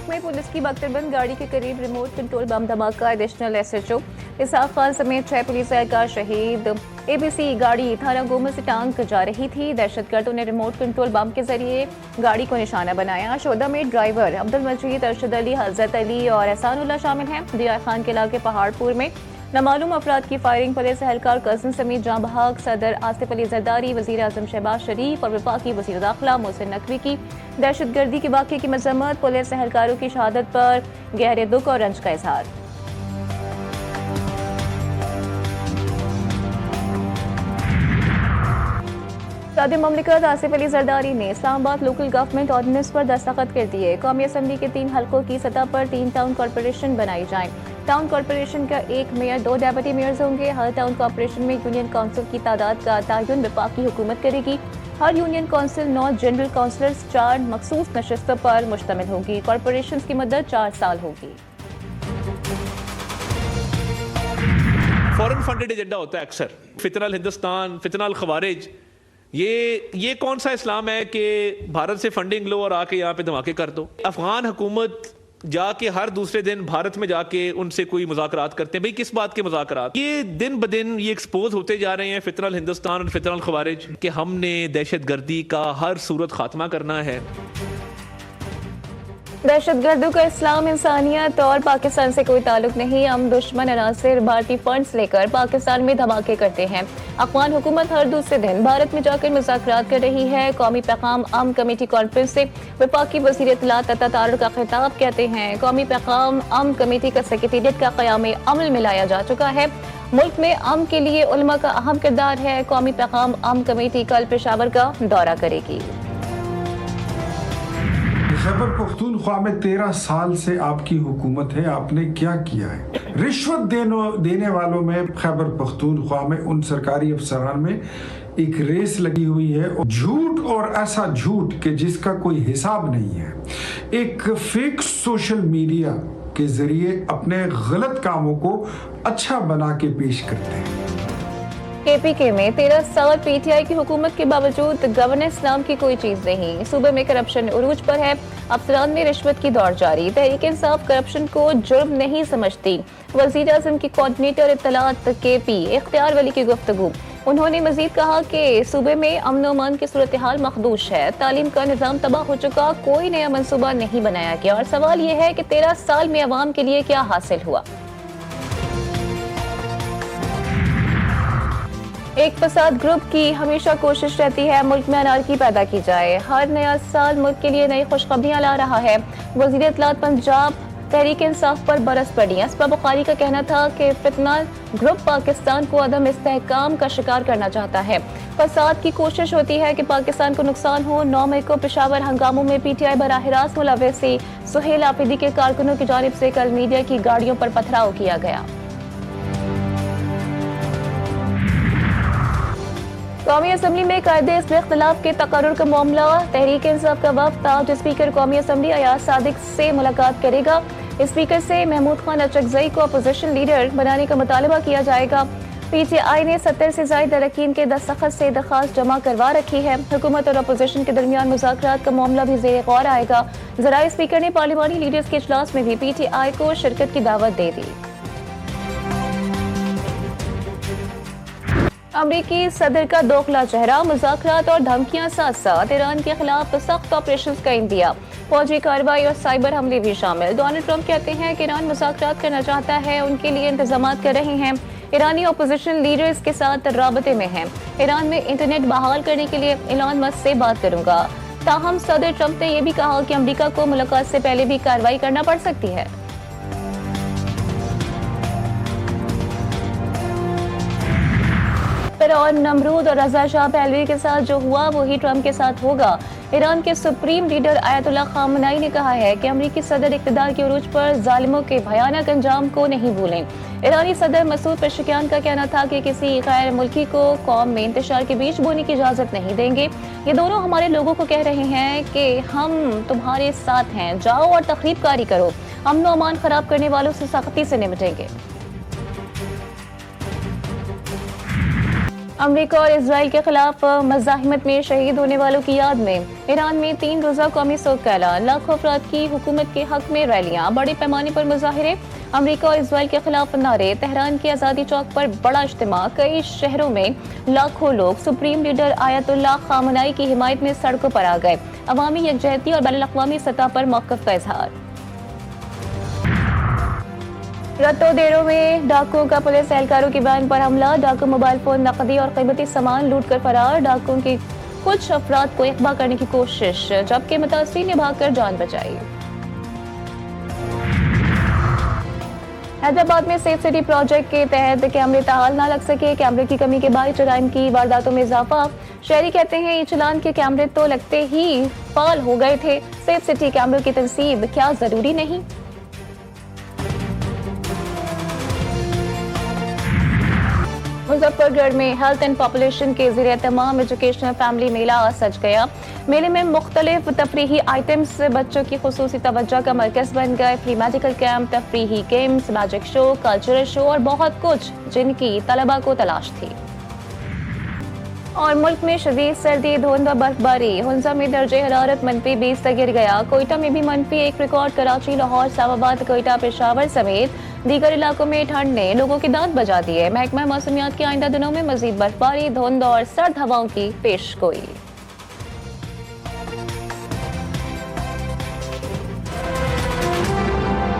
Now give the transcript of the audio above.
मुल्क में पुलिस की बख्तरबंद गाड़ी के करीब रिमोट कंट्रोल बम धमाका। एडिशनल SHO इसाफ खान समेत 6 पुलिस एहलकार शहीद। ABC गाड़ी थाना गोमत से टांग जा रही थी। दहशतगर्दों ने रिमोट कंट्रोल बम के जरिए गाड़ी को निशाना बनाया। शोधा में ड्राइवर अब्दुल मजीद, अरशद अली, हजरत अली और एहसानुल्लाह शामिल हैं। दिया खान के इलाके पहाड़पुर में नामालूम अफराद की फायरिंग। पुलिस एहलकार कज़न समेत जाँ बहक सदर आसिफ अली जरदारी, वज़ीर आज़म शहबाज शरीफ और वफाकी वज़ीर दाखिला मोहसिन नकवी की दहशतगर्दी के वाक़े की मजम्मत। पुलिस एहलकारों की शहादत पर गहरे दुख और रंज का इजहार। सदर मुमलिकत आसिफ अली जरदारी ने इस्लामाबाद लोकल गवर्नमेंट ऑर्डिनेंस पर दस्तखत कर दिए। कौमी असम्बली के 3 हलकों की सतह पर 3 टाउन कॉरपोरेशन बनाई जाएं। टाउन कॉरपोरेशन का 1 मेयर, 2 डेप्यूटी मेयर्स होंगे। हर टाउन कॉरपोरेशन में यूनियन काउंसिल की तादाद का तयन वफाकी हुकूमत करेगी। हर यूनियन काउंसिल 9 जनरल काउंसलर्स 4 मखसूस नशस्तों पर मुश्तमिल होगी। कॉरपोरेशन की मुद्दत 4 साल होगी। फॉरेन फंडेड एजेंडा होता है अक्सर, फितनल हिंदुस्तान, फितनल खवारिज। ये कौन सा इस्लाम है कि भारत से फंडिंग लो और आके यहाँ पे धमाके कर दो। अफगान हुकूमत जाके हर दूसरे दिन भारत में जाके उनसे कोई मुज़ाकरात करते हैं। भाई किस बात के मुज़ाकरात? ये दिन ब दिन ये एक्सपोज होते जा रहे हैं फितनल हिंदुस्तान और फितनल खवारिज कि हमने दहशतगर्दी का हर सूरत खात्मा करना है। दहशतगर्दों का इस्लाम, इंसानियत और पाकिस्तान से कोई ताल्लुक नहीं। हम दुश्मन अनासिर भारतीय फंड्स लेकर पाकिस्तान में धमाके करते हैं। अफगान हुकूमत हर दूसरे दिन भारत में जाकर मुज़ाकरात कर रही है। कौमी पैगाम अम कमेटी कॉन्फ्रेंस से वफाकी वज़ीर इत्तलात तथा तारुफ का खिताब कहते हैं कौमी पैगाम अम कमेटी का सेक्रेटेरिएट का क़याम अमल में लाया जा चुका है। मुल्क में अम के लिए उलमा का अहम किरदार है। कौमी पैगाम अम कमेटी कल पेशावर का दौरा करेगी। खैबर पख्तूनख्वा में 13 साल से आपकी हुकूमत है, आपने क्या किया है? रिश्वत देने वालों में खैबर पख्तूनख्वा में उन सरकारी अफसरान में एक रेस लगी हुई है। झूठ और ऐसा झूठ कि जिसका कोई हिसाब नहीं है। एक फेक सोशल मीडिया के जरिए अपने गलत कामों को अच्छा बना के पेश करते हैं। KPK में 13 साल PTI की हुकूमत के बावजूद गवर्नेंस नाम की कोई चीज नहीं। सूबे में करप्शन उरूज पर है। अफसरान में रिश्वत की दौड़ जारी। तहरीक इंसाफ करप्शन को जुर्म नहीं समझती। वजीर आजम की कोऑर्डिनेटर इत्तलात KP इख्तियार वली की गुफ्तगू। उन्होंने मजीद कहा कि सूबे में अमन व अमान की सूरत हाल मखदूश है। तालीम का निज़ाम तबाह हो चुका, कोई नया मनसूबा नहीं बनाया गया। और सवाल यह है कि 13 साल में अवाम के लिए क्या हासिल हुआ। एक फसाद ग्रुप की हमेशा कोशिश रहती है मुल्क में अनारकी पैदा की जाए। हर नया साल मुल्क के लिए नई खुशखबरियां ला रहा है। वज़ीर इत्तलात पंजाब तहरीक इंसाफ पर बरस पड़ी। असबा बुखारी का कहना था कि फितना ग्रुप पाकिस्तान को अदम इस्तेहकाम का शिकार करना चाहता है। फसाद की कोशिश होती है कि पाकिस्तान को नुकसान हो। 9 मई को पेशावर हंगामों में PTI बराह रास्त मुलव्वसी सुहेल आफिदी के कारकुनों की जानिब से कल मीडिया की गाड़ियों पर पथराव किया गया। कौमी असम्बली में कायदे इख्तिलाफ के तकर्रुर का मामला। तहरीक इंसाफ का वफ्द आज स्पीकर कौमी असम्बली अयाज सादिक से मुलाकात करेगा। स्पीकर से महमूद खान अचकजई को अपोजिशन लीडर बनाने का मुतालबा किया जाएगा। PTI ने 70 से ज़ायद अरकान के दस्तखत से दरख्वास्त जमा करवा रखी है। हुकूमत और अपोजिशन के दरमियान मुज़ाकरात का मामला भी ज़ेर गौर आएगा। ज़राए स्पीकर ने पार्लिमानी लीडर्स के इजलास में भी PTI को शिरकत की दावत दे दी। अमरीकी सदर का दोखला चेहरा, मुज़ाकरात और धमकियां साथ साथ ईरान के खिलाफ सख्त ऑपरेशन का इंदिया, फौजी कार्रवाई और साइबर हमले भी शामिल। डोनाल्ड ट्रंप कहते हैं कि ईरान मुज़ाकरात करना चाहता है, उनके लिए इंतजाम कर रहे हैं। ईरानी अपोजिशन लीडर्स के साथ राबते में हैं। ईरान में इंटरनेट बहाल करने के लिए इलॉन मस्क से बात करूंगा। ताहम सदर ट्रंप ने यह भी कहा कि अमरीका को मुलाकात से पहले भी कार्रवाई करना पड़ सकती है। और नमरूद और रजा शाह पहलवी के साथ जो हुआ वही ट्रंप के साथ होगा। ईरान के सुप्रीम लीडर आयतुल्लाह खामनाई ने कहा है कि अमरीकी सदर इक़्तिदार के उरूज पर जालिमों के भयानक अंजाम को नहीं भूलें। ईरानी सदर मसूद पेशकियान का कहना था कि किसी गैर मुल्की को कौम में इंतशार के बीच बोने की इजाजत नहीं देंगे। ये दोनों हमारे लोगों को कह रहे हैं कि हम तुम्हारे साथ हैं, जाओ और तखरीबकारी करो। अमन व अमान खराब करने वालों से सख्ती से निपटेंगे। अमेरिका और इसराइल के खिलाफ मज़ाहिमत में शहीद होने वालों की याद में ईरान में 3 रोज़ा कौमी शोक का ऐलान। लाखों अफराद की हुकूमत के हक में रैलियां, बड़े पैमाने पर मुजाहिरे, अमेरिका और इसराइल के खिलाफ नारे, तेहरान के आज़ादी चौक पर बड़ा इज्तिमा, कई शहरों में लाखों लोग सुप्रीम लीडर आयतुल्लाह खामनाई की हिमायत में सड़कों पर आ गए। अवामी यकजहती और बैनुल-अक़वामी सतह पर मौक़िफ़ का इजहार। रत्तो देरो में डाकुओं का पुलिस एहलकारों की वैन पर हमला, डाकू मोबाइल फोन, नकदी और कीमती सामान लूट कर फरार। डाकुओं के कुछ अफराद को अगवा करने की कोशिश, जबकि मुतासिरीन ने भागकर जान बचाई। हैदराबाद में सेफ सिटी प्रोजेक्ट के तहत कैमरे ताहाल न लग सके, कैमरे की कमी के बाद जराइम की वारदातों में इजाफा। शहरी कहते हैं ई चलान के कैमरे तो लगते ही फाल हो गए थे, सेफ सिटी कैमरों की तनसीब क्या जरूरी नहीं। मुजफ्फरगढ़ में हेल्थ एंड पॉपुलेशन के ज़रिए तमाम एजुकेशनल फैमिली मेला सज गया। मेले में मुख्तलिफ तफरीही आइटम्स बच्चों की खुसूसी तवज्जो का मरकज बन गए। फ्री मेडिकल कैंप, तफरीही games, magic show, cultural show और बहुत कुछ जिनकी तलबा को तलाश थी। और मुल्क में शदीद सर्दी, धुंध और बर्फबारी, हुंजा में दर्जे हरारत -20 तक गिर गया। कोयटा में भी -1 रिकॉर्ड। कराची, लाहौर, इस्लामाबाद, कोयटा, पेशावर समेत दीगर इलाकों में ठंड ने लोगों के दांत बजा दिए। महकमा मौसमियात के आइंदा दिनों में मजीद बर्फबारी, धुंध और सर्द हवाओं की पेशगोई।